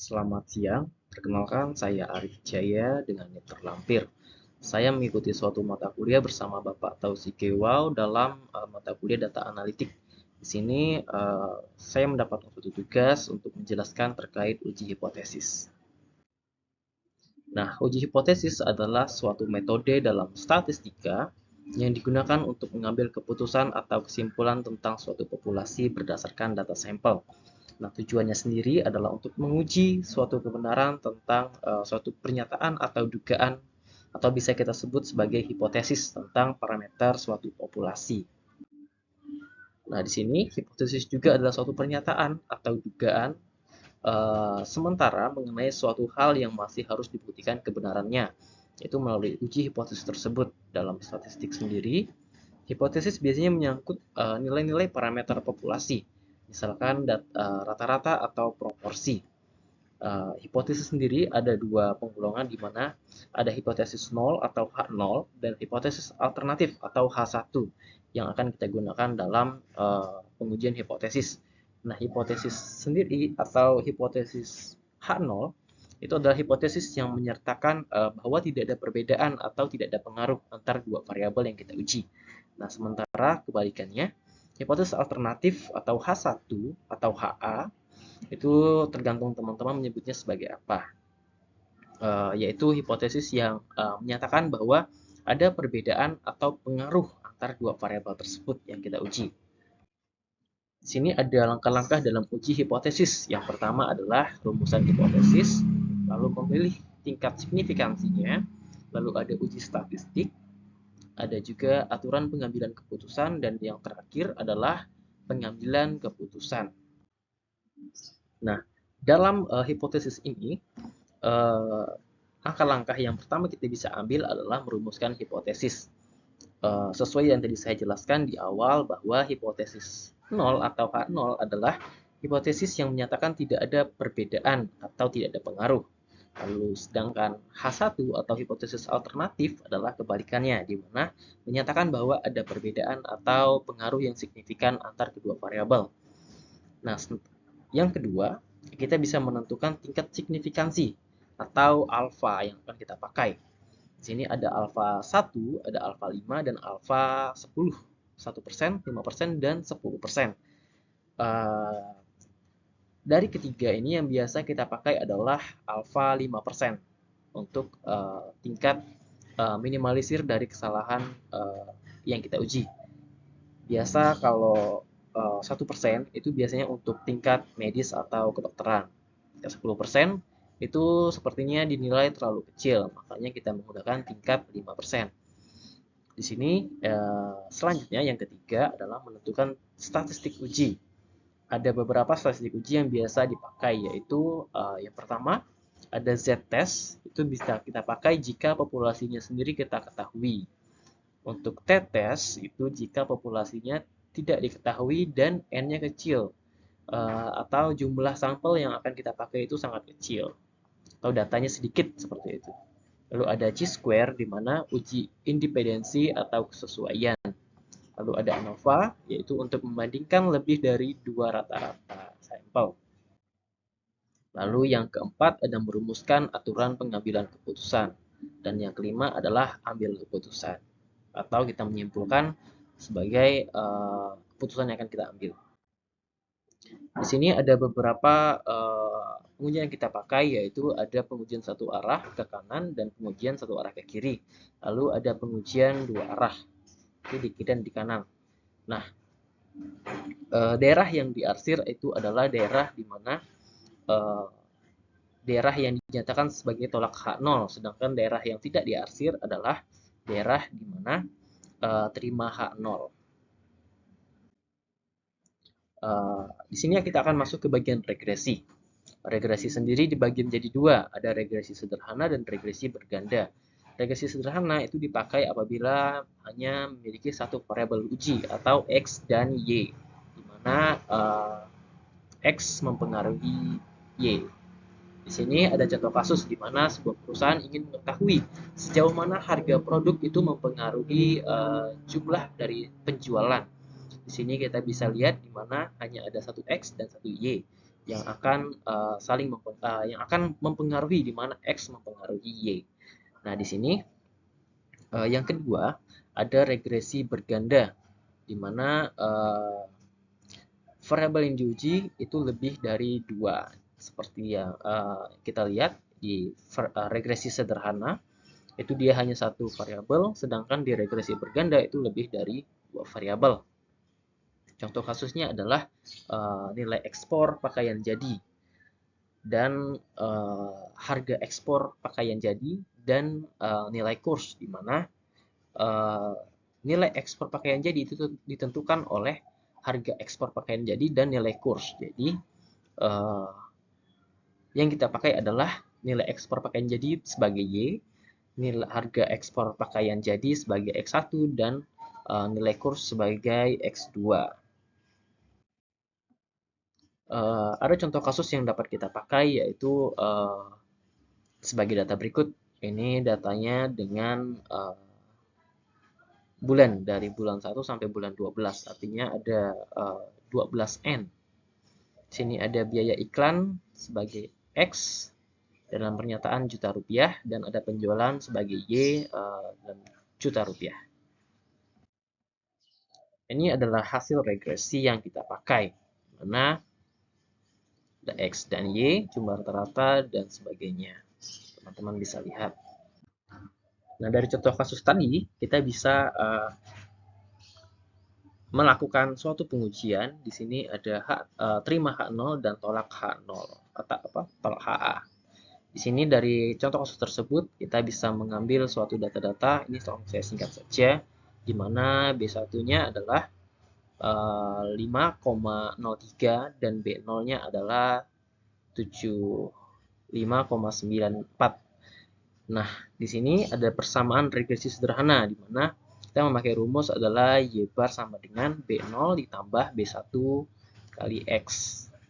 Selamat siang, perkenalkan saya Arif Jaya dengan NIP lampir. Saya mengikuti suatu mata kuliah bersama Bapak Taufik Kewau dalam mata kuliah data analitik. Di sini saya mendapatkan suatu tugas untuk menjelaskan terkait uji hipotesis. Nah, uji hipotesis adalah suatu metode dalam statistika yang digunakan untuk mengambil keputusan atau kesimpulan tentang suatu populasi berdasarkan data sampel. Nah, tujuannya sendiri adalah untuk menguji suatu kebenaran tentang suatu pernyataan atau dugaan atau bisa kita sebut sebagai hipotesis tentang parameter suatu populasi. Nah, di sini hipotesis juga adalah suatu pernyataan atau dugaan sementara mengenai suatu hal yang masih harus dibuktikan kebenarannya, yaitu melalui uji hipotesis tersebut. Dalam statistik sendiri, hipotesis biasanya menyangkut nilai-nilai parameter populasi, misalkan rata-rata atau proporsi. Hipotesis sendiri ada dua penggolongan di mana ada hipotesis 0 atau H0 dan hipotesis alternatif atau H1 yang akan kita gunakan dalam pengujian hipotesis. Nah, hipotesis sendiri atau hipotesis H0 itu adalah hipotesis yang menyertakan bahwa tidak ada perbedaan atau tidak ada pengaruh antara dua variabel yang kita uji. Nah, sementara kebalikannya, hipotesis alternatif atau H1 atau HA itu tergantung teman-teman menyebutnya sebagai apa. Yaitu hipotesis yang menyatakan bahwa ada perbedaan atau pengaruh antara dua variabel tersebut yang kita uji. Di sini ada langkah-langkah dalam uji hipotesis. Yang pertama adalah rumusan hipotesis, lalu memilih tingkat signifikansinya, lalu ada uji statistik, ada juga aturan pengambilan keputusan, dan yang terakhir adalah pengambilan keputusan. Nah, dalam hipotesis ini, langkah-langkah yang pertama kita bisa ambil adalah merumuskan hipotesis. Sesuai yang tadi saya jelaskan di awal bahwa hipotesis 0 atau H0 adalah hipotesis yang menyatakan tidak ada perbedaan atau tidak ada pengaruh. Lalu sedangkan H1 atau hipotesis alternatif adalah kebalikannya, di mana menyatakan bahwa ada perbedaan atau pengaruh yang signifikan antar kedua variabel. Nah, yang kedua, kita bisa menentukan tingkat signifikansi atau alfa yang akan kita pakai. Di sini ada alfa 1, ada alfa 5, dan alfa 10. 1%, 5%, dan 10%. Dari ketiga ini yang biasa kita pakai adalah alfa 5% untuk tingkat minimalisir dari kesalahan yang kita uji. Biasa kalau 1% itu biasanya untuk tingkat medis atau kedokteran. 10% itu sepertinya dinilai terlalu kecil, makanya kita menggunakan tingkat 5%. Di sini selanjutnya yang ketiga adalah menentukan statistik uji. Ada beberapa statistik uji yang biasa dipakai, yaitu yang pertama ada z-test, itu bisa kita pakai jika populasinya sendiri kita ketahui. Untuk t-test itu jika populasinya tidak diketahui dan n-nya kecil, atau jumlah sampel yang akan kita pakai itu sangat kecil, atau datanya sedikit seperti itu. Lalu ada chi-square di mana uji independensi atau kesesuaian. Lalu ada ANOVA, yaitu untuk membandingkan lebih dari dua rata-rata sampel. Lalu yang keempat ada merumuskan aturan pengambilan keputusan. Dan yang kelima adalah ambil keputusan. Atau kita menyimpulkan sebagai keputusan yang akan kita ambil. Di sini ada beberapa pengujian yang kita pakai, yaitu ada pengujian satu arah ke kanan dan pengujian satu arah ke kiri. Lalu ada pengujian dua arah, di kiri dan di kanan. Nah, daerah yang diarsir itu adalah daerah di mana daerah yang dinyatakan sebagai tolak H0, sedangkan daerah yang tidak diarsir adalah daerah di mana terima H0. Di sini kita akan masuk ke bagian regresi. Regresi sendiri dibagi menjadi dua, ada regresi sederhana dan regresi berganda. Regresi sederhana itu dipakai apabila hanya memiliki satu variabel uji atau X dan Y, di mana X mempengaruhi Y. Di sini ada contoh kasus di mana sebuah perusahaan ingin mengetahui sejauh mana harga produk itu mempengaruhi jumlah dari penjualan. Di sini kita bisa lihat di mana hanya ada satu X dan satu Y. yang akan yang akan mempengaruhi di mana X mempengaruhi Y. Nah, di sini yang kedua ada regresi berganda, di mana variabel yang diuji itu lebih dari dua. Seperti yang kita lihat di regresi sederhana, itu dia hanya satu variabel, sedangkan di regresi berganda itu lebih dari dua variabel. Contoh kasusnya adalah nilai ekspor pakaian jadi dan harga ekspor pakaian jadi dan nilai kurs, di mana nilai ekspor pakaian jadi itu ditentukan oleh harga ekspor pakaian jadi dan nilai kurs. Jadi yang kita pakai adalah nilai ekspor pakaian jadi sebagai Y, nilai harga ekspor pakaian jadi sebagai X1, dan nilai kurs sebagai X2. Ada contoh kasus yang dapat kita pakai, yaitu sebagai data berikut. Ini datanya dengan bulan, dari bulan 1 sampai bulan 12, artinya ada 12N. Sini ada biaya iklan sebagai X dalam pernyataan juta rupiah, dan ada penjualan sebagai Y dan juta rupiah. Ini adalah hasil regresi yang kita pakai, mana ada X dan Y, jumlah rata-rata, dan sebagainya. Teman-teman bisa lihat. Nah, dari contoh kasus tadi, kita bisa melakukan suatu pengujian. Di sini ada terima H0 dan tolak H0 atau tolak HA. Di sini dari contoh kasus tersebut kita bisa mengambil suatu data-data. Ini saya singkat saja, di mana B1-nya adalah 5,03 dan B0-nya adalah 75,94. Nah, di sini ada persamaan regresi sederhana, di mana kita memakai rumus adalah Y bar sama dengan B0 ditambah B1 kali X.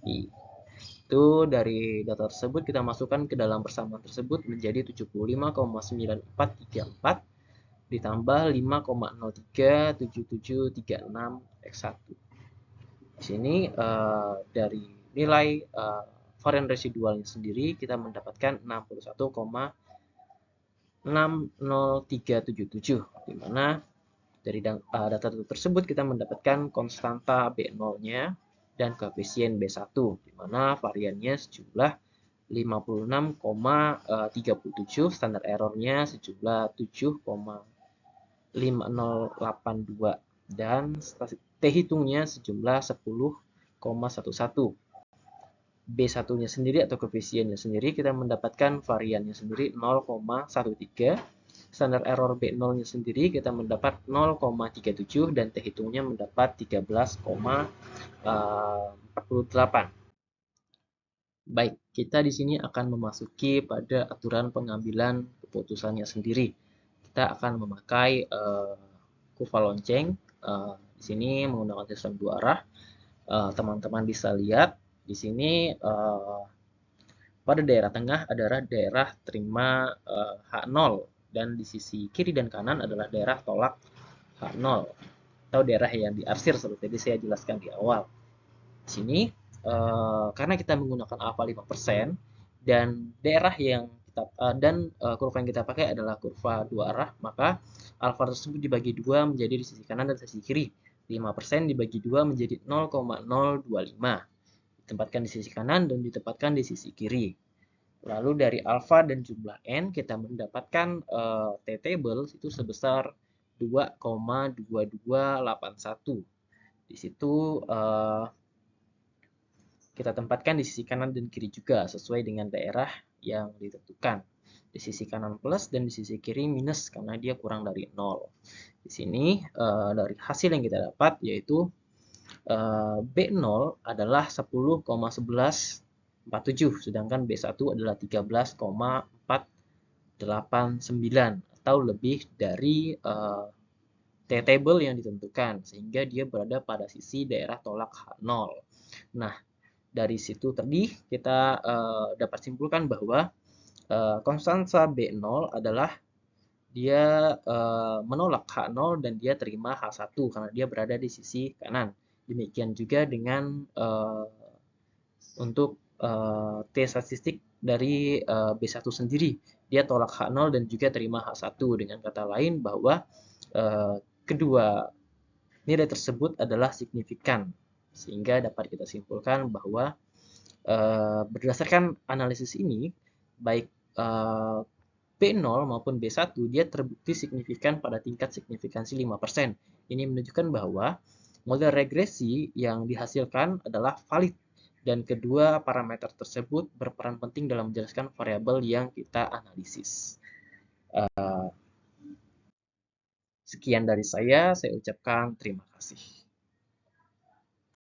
Itu dari data tersebut kita masukkan ke dalam persamaan tersebut menjadi 75,9434 ditambah 5,037736 X1. Di sini dari nilai varian residualnya sendiri kita mendapatkan 61,60377, di mana dari data tersebut kita mendapatkan konstanta B0-nya dan koefisien B1, di mana variannya sejumlah 56,37, standar errornya sejumlah 7,5082, dan T hitungnya sejumlah 10,11. B1-nya sendiri atau koefisiennya sendiri kita mendapatkan variannya sendiri 0,13, standar error B0-nya sendiri kita mendapat 0,37, dan T hitungnya mendapat 13,48. Baik, kita di sini akan memasuki pada aturan pengambilan keputusannya sendiri. Kita akan memakai kurva lonceng. Di sini menggunakan sistem dua arah. Teman-teman bisa lihat di sini pada daerah tengah adalah daerah terima H0, dan di sisi kiri dan kanan adalah daerah tolak H0 atau daerah yang diarsir seperti tadi saya jelaskan di awal. Di sini karena kita menggunakan alfa 5% dan daerah yang kita kurva yang kita pakai adalah kurva dua arah, maka alfa tersebut dibagi dua menjadi di sisi kanan dan sisi kiri. 5% dibagi dua menjadi 0,025. Ditempatkan di sisi kanan dan ditempatkan di sisi kiri. Lalu dari alfa dan jumlah n kita mendapatkan T-table itu sebesar 2,2281. Di situ kita tempatkan di sisi kanan dan kiri juga sesuai dengan daerah yang ditentukan. Di sisi kanan plus dan di sisi kiri minus karena dia kurang dari 0. Di sini dari hasil yang kita dapat yaitu B0 adalah 10,1147, sedangkan B1 adalah 13,489 atau lebih dari T-table yang ditentukan, sehingga dia berada pada sisi daerah tolak H0. Nah, dari situ tadi kita dapat simpulkan bahwa konstanta B0 adalah dia menolak H0 dan dia terima H1 karena dia berada di sisi kanan. Demikian juga dengan untuk T statistik dari B1 sendiri. Dia tolak H0 dan juga terima H1. Dengan kata lain bahwa kedua nilai tersebut adalah signifikan. Sehingga dapat kita simpulkan bahwa berdasarkan analisis ini, baik B0 maupun B1 dia terbukti signifikan pada tingkat signifikansi 5%. Ini menunjukkan bahwa model regresi yang dihasilkan adalah valid dan kedua parameter tersebut berperan penting dalam menjelaskan variabel yang kita analisis. Sekian dari saya ucapkan terima kasih.